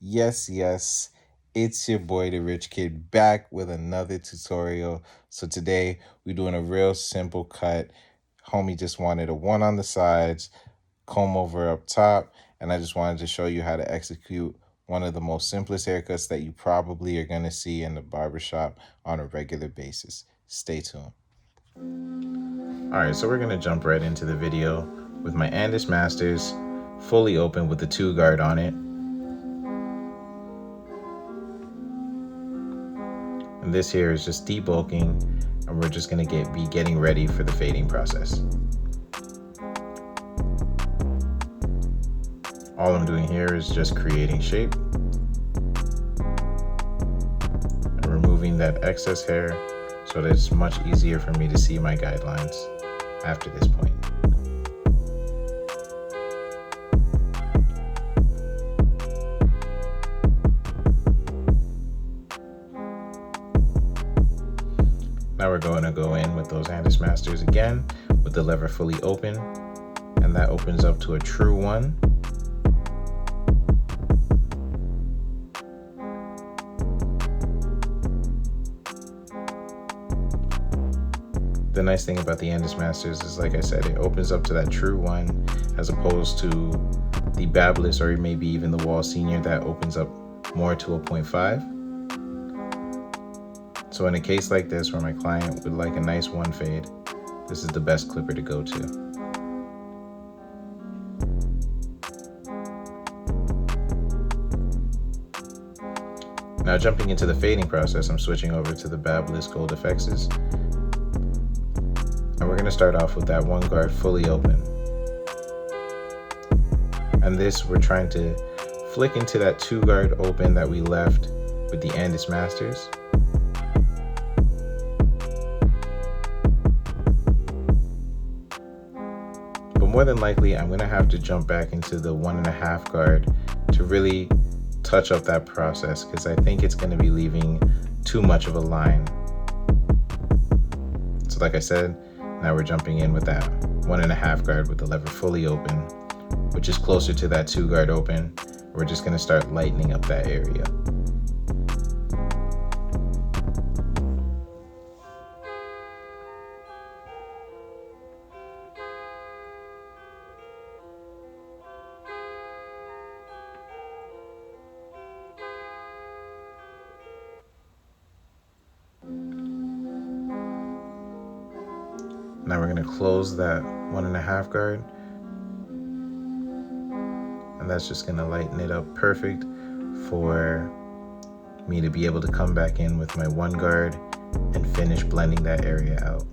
Yes, it's your boy, the Rich Kid, back with another tutorial. So today we're doing a real simple cut. Homie just wanted a one on the sides, comb over up top, and I just wanted to show you how to execute one of the most simplest haircuts that you probably are going to see in the barbershop on a regular basis. Stay tuned. All right, so we're going to jump right into the video with my Andis Masters fully open with the 2-guard on it. And this here is just debulking, and we're just going to be getting ready for the fading process. All I'm doing here is just creating shape and removing that excess hair so that it's much easier for me to see my guidelines after this point. Now we're going to go in with those Andis Masters again with the lever fully open, and that opens up to a true 1. The nice thing about the Andis Masters is, like I said, it opens up to that true 1 as opposed to the Babyliss or maybe even the Wall Senior that opens up more to a 0.5. So in a case like this where my client would like a nice 1 fade, this is the best clipper to go to. Now jumping into the fading process, I'm switching over to the Babyliss Gold FXs. And we're going to start off with that 1-guard fully open. And this, we're trying to flick into that 2-guard open that we left with the Andis Masters. But more than likely, I'm going to have to jump back into the 1.5 guard to really touch up that process, because I think it's going to be leaving too much of a line. So like I said, now we're jumping in with that 1.5 guard with the lever fully open, which is closer to that 2-guard open. We're just going to start lightening up that area. Now we're going to close that 1.5 guard, and that's just going to lighten it up perfect for me to be able to come back in with my 1 guard and finish blending that area out.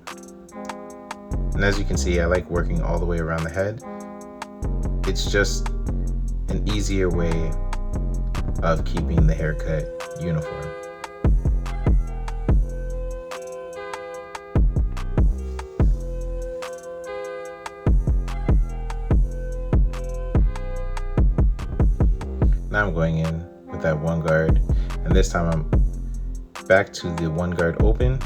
And as you can see, I like working all the way around the head. It's just an easier way of keeping the haircut uniform. Now I'm going in with that 1 guard, and this time I'm back to the 1 guard open.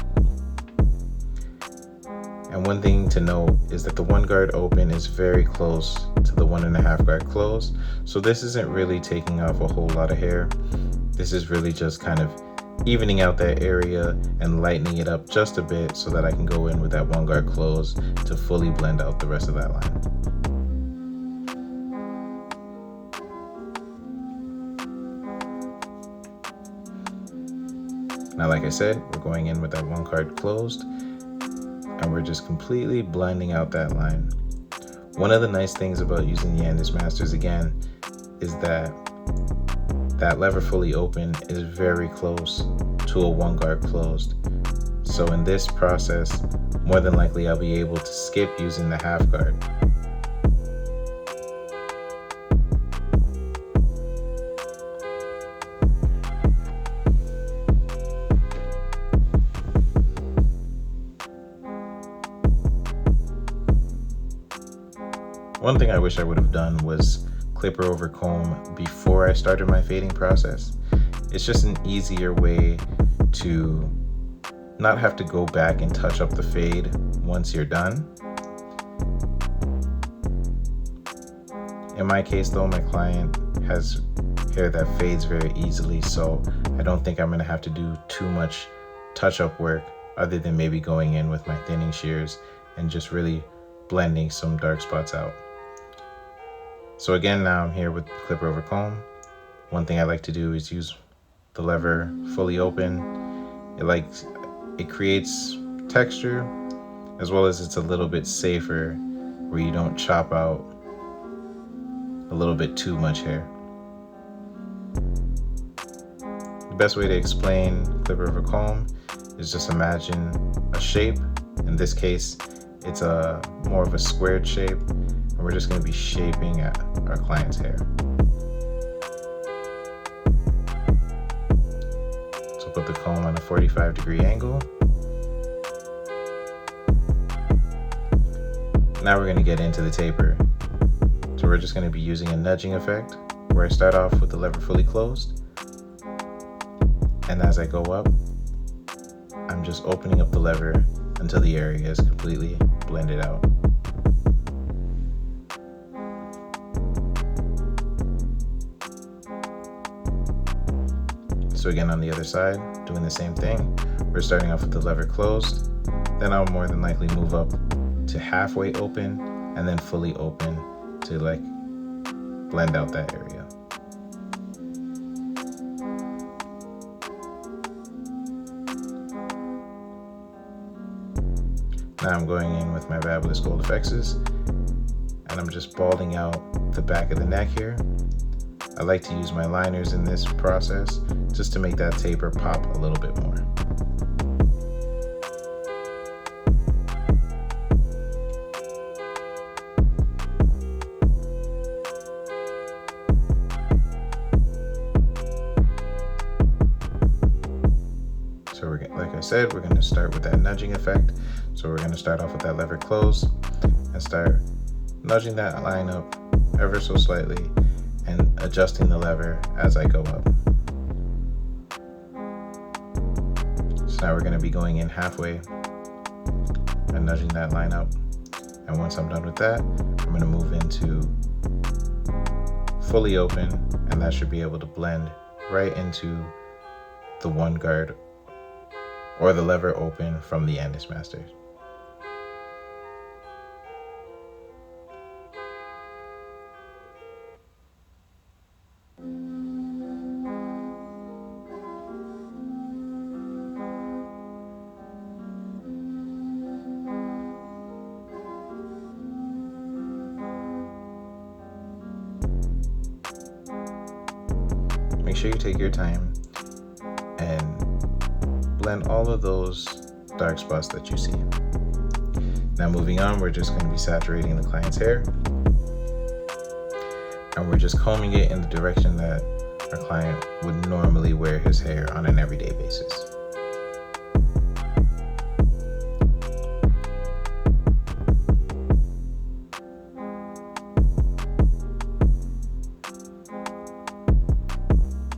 And one thing to note is that the 1 guard open is very close to the 1.5 guard close. So this isn't really taking off a whole lot of hair. This is really just kind of evening out that area and lightening it up just a bit so that I can go in with that 1 guard close to fully blend out the rest of that line. Now, like I said, we're going in with that 1 guard closed, and we're just completely blending out that line. One of the nice things about using the Andis Masters again is that that lever fully open is very close to a 1 guard closed. So in this process, more than likely I'll be able to skip using the 1/2 guard. One thing I wish I would have done was clipper over comb before I started my fading process. It's just an easier way to not have to go back and touch up the fade once you're done. In my case though, my client has hair that fades very easily, so I don't think I'm going to have to do too much touch-up work other than maybe going in with my thinning shears and just really blending some dark spots out. So again, now I'm here with the clipper over comb. One thing I like to do is use the lever fully open. It creates texture, as well as it's a little bit safer where you don't chop out a little bit too much hair. The best way to explain clipper over comb is just imagine a shape. In this case, it's a more of a squared shape, and we're just going to be shaping our client's hair. So put the comb on a 45-degree angle. Now we're going to get into the taper. So we're just going to be using a nudging effect where I start off with the lever fully closed, and as I go up, I'm just opening up the lever until the area is completely blended out. So again, on the other side, doing the same thing. We're starting off with the lever closed, then I'll more than likely move up to halfway open and then fully open to blend out that area. Now I'm going in with my Fabulous Gold Effects, and I'm just balding out the back of the neck here. I like to use my liners in this process just to make that taper pop a little bit more. So like I said, we're going to start with that nudging effect. So we're going to start off with that lever close and start nudging that line up ever so slightly and adjusting the lever as I go up. So now we're going to be going in halfway and nudging that line up. And once I'm done with that, I'm going to move into fully open, and that should be able to blend right into the one guard or the lever open from the Andis Master. Make sure you take your time and blend all of those dark spots that you see. Now moving on, we're just going to be saturating the client's hair, and we're just combing it in the direction that our client would normally wear his hair on an everyday basis.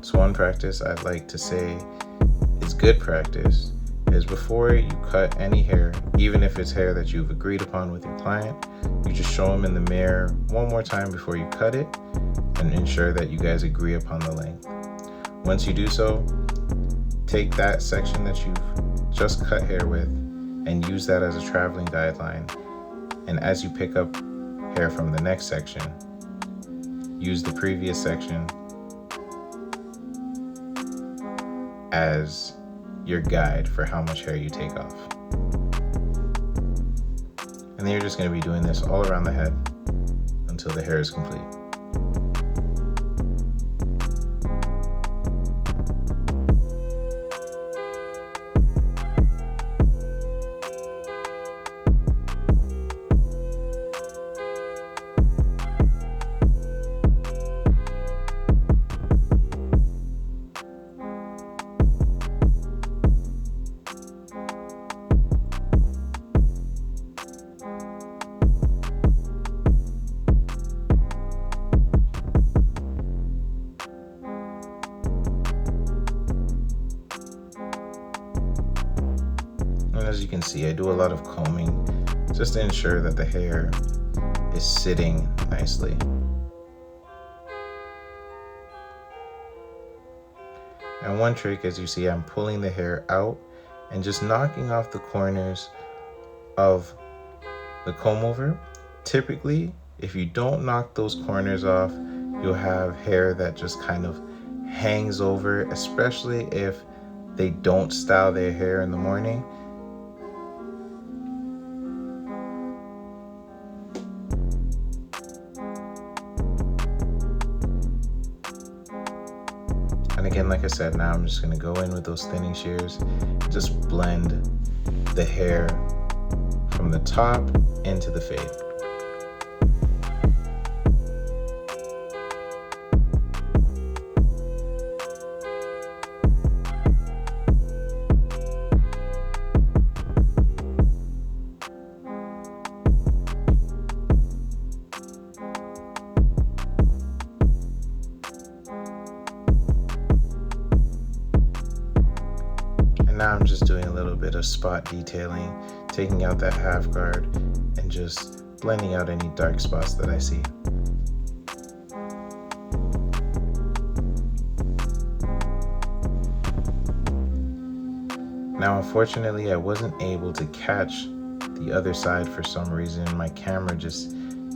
So one practice I'd like to say is good practice is before you cut any hair, even if it's hair that you've agreed upon with your client, you just show them in the mirror one more time before you cut it and ensure that you guys agree upon the length. Once you do so, take that section that you've just cut hair with and use that as a traveling guideline. And as you pick up hair from the next section, use the previous section as your guide for how much hair you take off. And then you're just going to be doing this all around the head until the hair is complete. As you can see, I do a lot of combing just to ensure that the hair is sitting nicely. And one trick, as you see, I'm pulling the hair out and just knocking off the corners of the comb over. Typically, if you don't knock those corners off, you'll have hair that just kind of hangs over, especially if they don't style their hair in the morning. And again, like I said, now I'm just gonna go in with those thinning shears, just blend the hair from the top into the fade. Now I'm just doing a little bit of spot detailing, taking out that half guard and just blending out any dark spots that I see. Now, unfortunately, I wasn't able to catch the other side for some reason. My camera just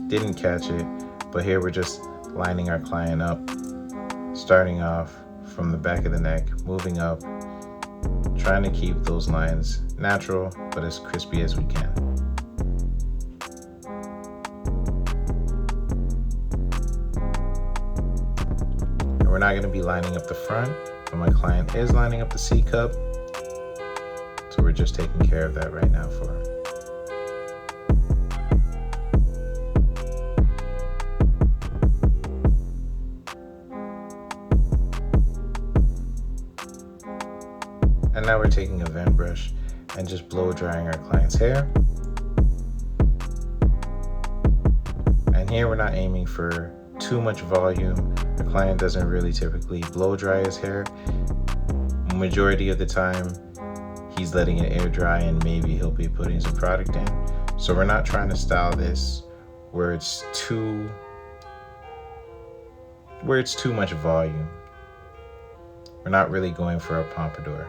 didn't catch it, but here we're just lining our client up, starting off from the back of the neck, moving up, trying to keep those lines natural, but as crispy as we can. And we're not going to be lining up the front, but my client is lining up the C cup, so we're just taking care of that right now for him. And now we're taking a vent brush and just blow drying our client's hair. And here we're not aiming for too much volume. The client doesn't really typically blow dry his hair. Majority of the time, he's letting it air dry and maybe he'll be putting some product in. So we're not trying to style this where it's too much volume. We're not really going for a pompadour.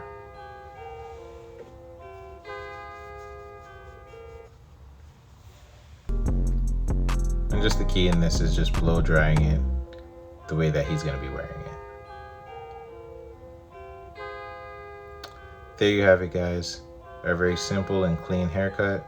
And just the key in this is just blow drying it the way that he's going to be wearing it. There you have it, guys. A very simple and clean haircut.